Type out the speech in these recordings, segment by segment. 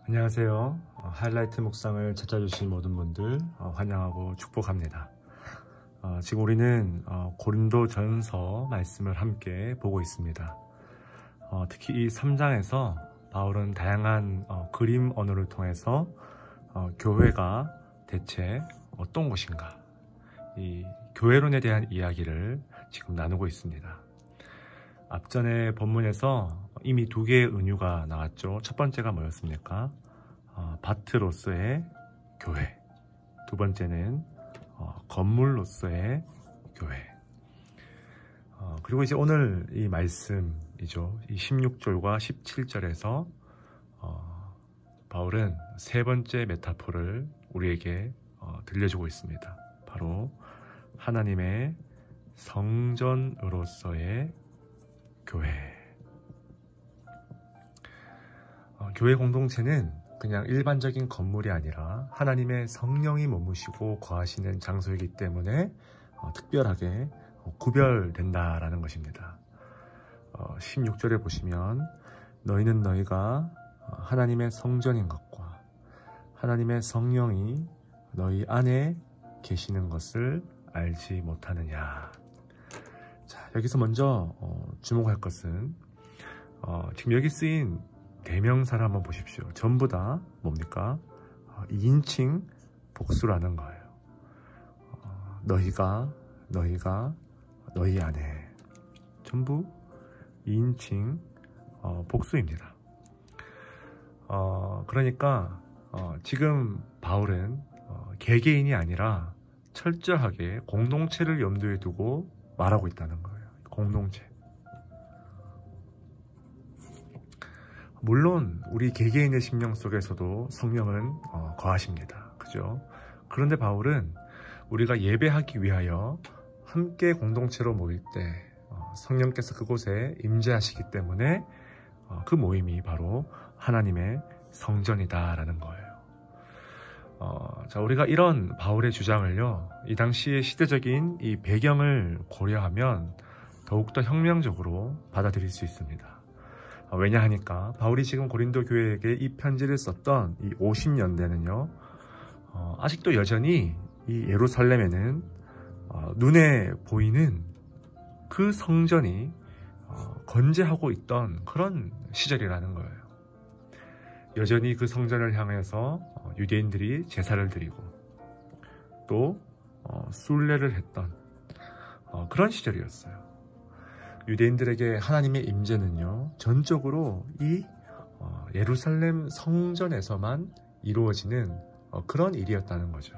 안녕하세요. 하이라이트 묵상을 찾아주신 모든 분들 환영하고 축복합니다. 지금 우리는 고린도전서 말씀을 함께 보고 있습니다. 특히 이 3장에서 바울은 다양한 그림 언어를 통해서 교회가 대체 어떤 곳인가, 이 교회론에 대한 이야기를 지금 나누고 있습니다. 앞전에 본문에서 이미 두 개의 은유가 나왔죠. 첫 번째가 뭐였습니까? 바트로서의 교회. 두 번째는 건물로서의 교회. 그리고 이제 오늘 이 말씀이죠. 이 16절과 17절에서 바울은 세 번째 메타포를 우리에게 들려주고 있습니다. 바로 하나님의 성전으로서의 교회. 교회 공동체는 그냥 일반적인 건물이 아니라 하나님의 성령이 머무시고 거하시는 장소이기 때문에 특별하게 구별된다라는 것입니다. 16절에 보시면 너희는 너희가 하나님의 성전인 것과 하나님의 성령이 너희 안에 계시는 것을 알지 못하느냐. 자, 여기서 먼저 주목할 것은 지금 여기 쓰인 대명사를 한번 보십시오. 전부 다 뭡니까? 2인칭 복수라는 거예요. 너희가 너희 안에, 전부 2인칭 복수입니다. 그러니까 지금 바울은 개개인이 아니라 철저하게 공동체를 염두에 두고 말하고 있다는 거예요. 공동체. 물론 우리 개개인의 심령 속에서도 성령은 거하십니다. 그죠? 그런데 바울은 우리가 예배하기 위하여 함께 공동체로 모일 때 성령께서 그곳에 임재하시기 때문에 그 모임이 바로 하나님의 성전이다라는 거예요. 자, 우리가 이런 바울의 주장을요, 이 당시의 시대적인 이 배경을 고려하면 더욱더 혁명적으로 받아들일 수 있습니다. 왜냐하니까 바울이 지금 고린도 교회에게 이 편지를 썼던 이 50년대는요, 아직도 여전히 이 예루살렘에는 눈에 보이는 그 성전이 건재하고 있던 그런 시절이라는 거예요. 여전히 그 성전을 향해서 유대인들이 제사를 드리고 또 순례를 했던 그런 시절이었어요. 유대인들에게 하나님의 임재는요, 전적으로 이 예루살렘 성전에서만 이루어지는 그런 일이었다는 거죠.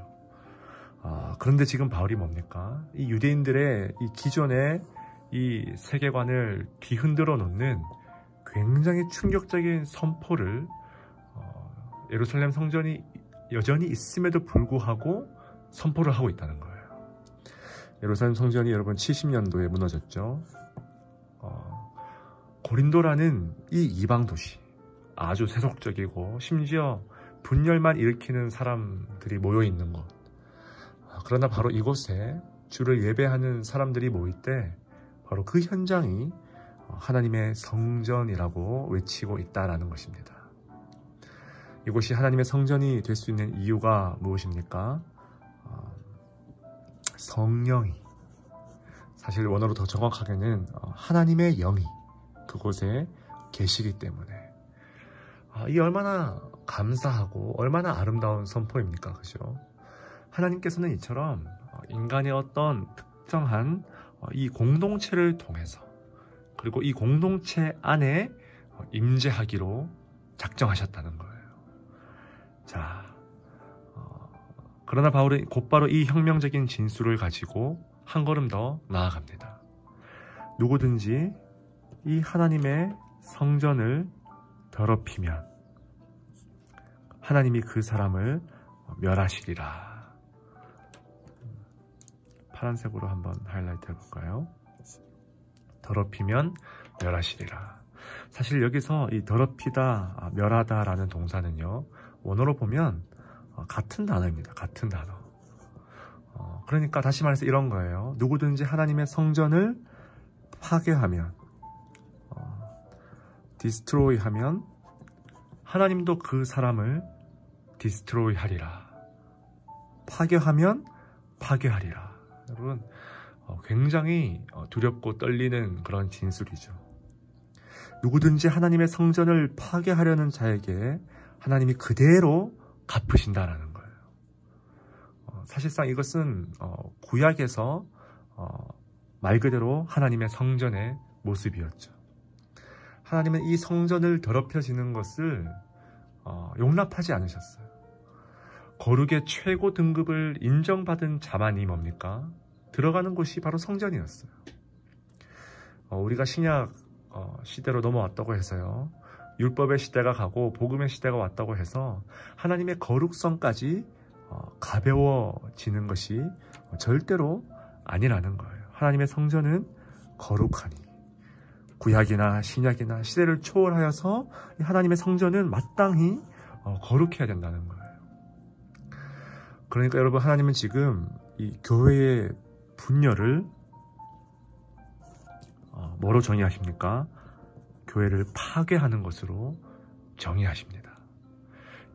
그런데 지금 바울이 뭡니까? 이 유대인들의 이 기존의 이 세계관을 뒤흔들어 놓는 굉장히 충격적인 선포를 예루살렘 성전이 여전히 있음에도 불구하고 선포를 하고 있다는 거예요. 예루살렘 성전이 여러분 70년도에 무너졌죠. 고린도라는 이 이방 도시, 아주 세속적이고 심지어 분열만 일으키는 사람들이 모여 있는 곳. 그러나 바로 이곳에 주를 예배하는 사람들이 모일 때 바로 그 현장이 하나님의 성전이라고 외치고 있다라는 것입니다. 이곳이 하나님의 성전이 될 수 있는 이유가 무엇입니까? 성령이, 사실 원어로 더 정확하게는 하나님의 영이 그곳에 계시기 때문에, 이게 얼마나 감사하고 얼마나 아름다운 선포입니까? 그죠? 하나님께서는 이처럼 인간의 어떤 특정한 이 공동체를 통해서, 그리고 이 공동체 안에 임재하기로 작정하셨다는 거예요. 자, 그러나 바울은 곧바로 이 혁명적인 진술을 가지고 한 걸음 더 나아갑니다. 누구든지 이 하나님의 성전을 더럽히면 하나님이 그 사람을 멸하시리라. 파란색으로 한번 하이라이트 해볼까요? 더럽히면 멸하시리라. 사실 여기서 이 더럽히다, 멸하다 라는 동사는요, 원어로 보면 같은 단어입니다. 같은 단어. 그러니까 다시 말해서 이런 거예요. 누구든지 하나님의 성전을 파괴하면, destroy 하면 하나님도 그 사람을 디스트로이 하리라. 파괴하면 파괴하리라. 여러분, 굉장히 두렵고 떨리는 그런 진술이죠. 누구든지 하나님의 성전을 파괴하려는 자에게 하나님이 그대로 갚으신다라는 거예요. 사실상 이것은 구약에서 말 그대로 하나님의 성전의 모습이었죠. 하나님은 이 성전을 더럽혀지는 것을 용납하지 않으셨어요. 거룩의 최고 등급을 인정받은 자만이 뭡니까? 들어가는 곳이 바로 성전이었어요. 우리가 신약 시대로 넘어왔다고 해서요, 율법의 시대가 가고 복음의 시대가 왔다고 해서 하나님의 거룩성까지 가벼워지는 것이 절대로 아니라는 거예요. 하나님의 성전은 거룩하니, 구약이나 신약이나 시대를 초월하여서 하나님의 성전은 마땅히 거룩해야 된다는 거예요. 그러니까 여러분, 하나님은 지금 이 교회의 분열을 뭐로 정의하십니까? 교회를 파괴하는 것으로 정의하십니다.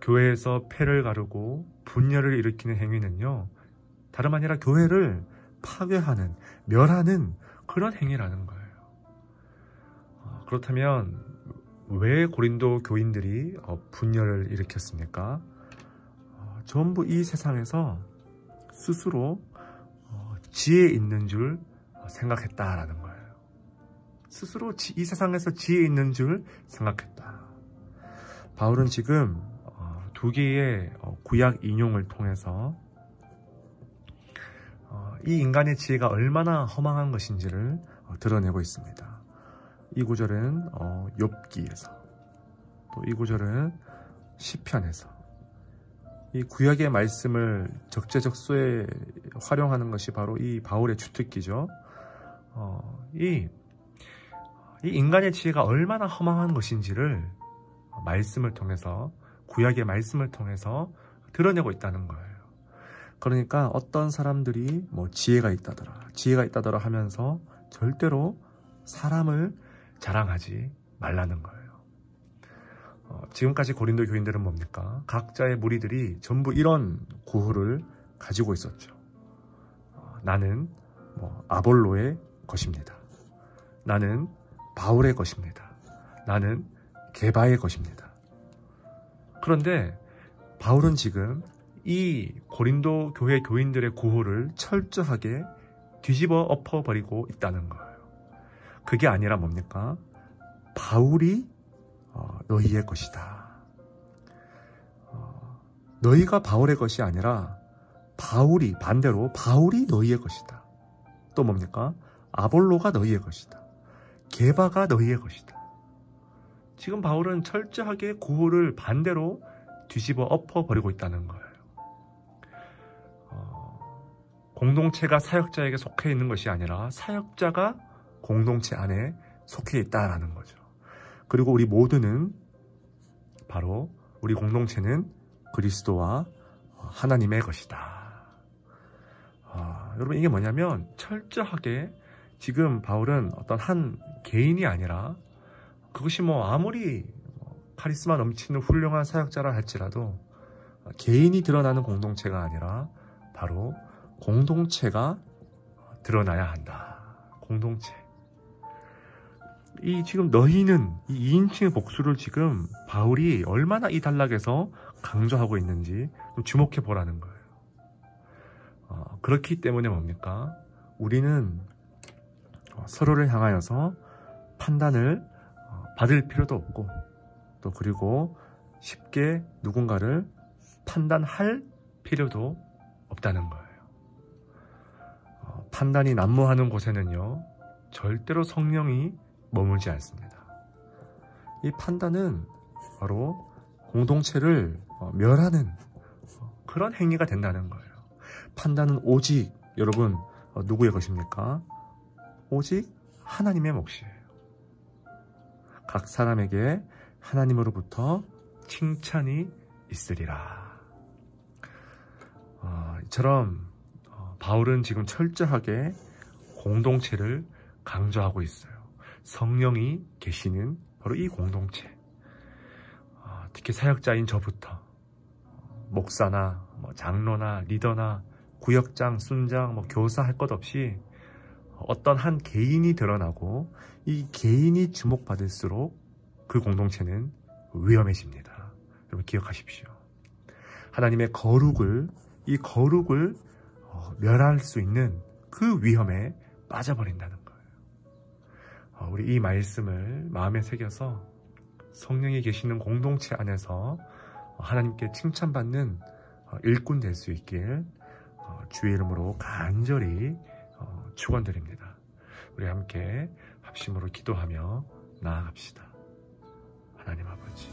교회에서 패를 가르고 분열을 일으키는 행위는요, 다름 아니라 교회를 파괴하는, 멸하는 그런 행위라는 거예요. 그렇다면 왜 고린도 교인들이 분열을 일으켰습니까? 전부 이 세상에서 스스로 지혜 있는 줄 생각했다라는 거예요. 스스로 이 세상에서 지혜 있는 줄 생각했다. 바울은 지금 두 개의 구약 인용을 통해서 이 인간의 지혜가 얼마나 허망한 것인지를 드러내고 있습니다. 이 구절은 욥기에서, 또 이 구절은 시편에서, 이 구약의 말씀을 적재적소에 활용하는 것이 바로 이 바울의 주특기죠. 이 인간의 지혜가 얼마나 허망한 것인지를 말씀을 통해서, 구약의 말씀을 통해서 드러내고 있다는 거예요. 그러니까 어떤 사람들이 지혜가 있다더라 하면서 절대로 사람을 자랑하지 말라는 거예요. 지금까지 고린도 교인들은 뭡니까? 각자의 무리들이 전부 이런 구호를 가지고 있었죠. 나는 아볼로의 것입니다. 나는 바울의 것입니다. 나는 게바의 것입니다. 그런데 바울은 지금 이 고린도 교회 교인들의 구호를 철저하게 뒤집어 엎어버리고 있다는 거예요. 그게 아니라 뭡니까? 바울이 너희의 것이다. 너희가 바울의 것이 아니라 반대로 바울이 너희의 것이다. 또 뭡니까? 아볼로가 너희의 것이다. 게바가 너희의 것이다. 지금 바울은 철저하게 구호를 반대로 뒤집어 엎어버리고 있다는 거예요. 공동체가 사역자에게 속해 있는 것이 아니라 사역자가 공동체 안에 속해 있다라는 거죠. 그리고 우리 모두는, 바로 우리 공동체는 그리스도와 하나님의 것이다. 여러분, 이게 뭐냐면 철저하게 지금 바울은 어떤 한 개인이 아니라, 그것이 아무리 카리스마 넘치는 훌륭한 사역자라 할지라도 개인이 드러나는 공동체가 아니라 바로 공동체가 드러나야 한다. 공동체. 지금 너희는, 이 2인칭의 복수를 지금 바울이 얼마나 이 단락에서 강조하고 있는지 좀 주목해 보라는 거예요. 그렇기 때문에 뭡니까? 우리는 서로를 향하여서 판단을 받을 필요도 없고, 또 그리고 쉽게 누군가를 판단할 필요도 없다는 거예요. 판단이 난무하는 곳에는요, 절대로 성령이 머물지 않습니다. 이 판단은 바로 공동체를 멸하는 그런 행위가 된다는 거예요. 판단은 오직, 여러분, 누구의 것입니까? 오직 하나님의 몫이에요. 각 사람에게 하나님으로부터 칭찬이 있으리라. 이처럼 바울은 지금 철저하게 공동체를 강조하고 있어요. 성령이 계시는 바로 이 공동체. 특히 사역자인 저부터 목사나 장로나 리더나 구역장, 순장, 교사 할 것 없이 어떤 한 개인이 드러나고 이 개인이 주목받을수록 그 공동체는 위험해집니다. 여러분 기억하십시오. 하나님의 거룩을, 이 거룩을 멸할 수 있는 그 위험에 빠져버린다는 거예요. 우리 이 말씀을 마음에 새겨서 성령이 계시는 공동체 안에서 하나님께 칭찬받는 일꾼 될 수 있길 주의 이름으로 간절히 축원드립니다. 우리 함께 합심으로 기도하며 나아갑시다. 하나님 아버지,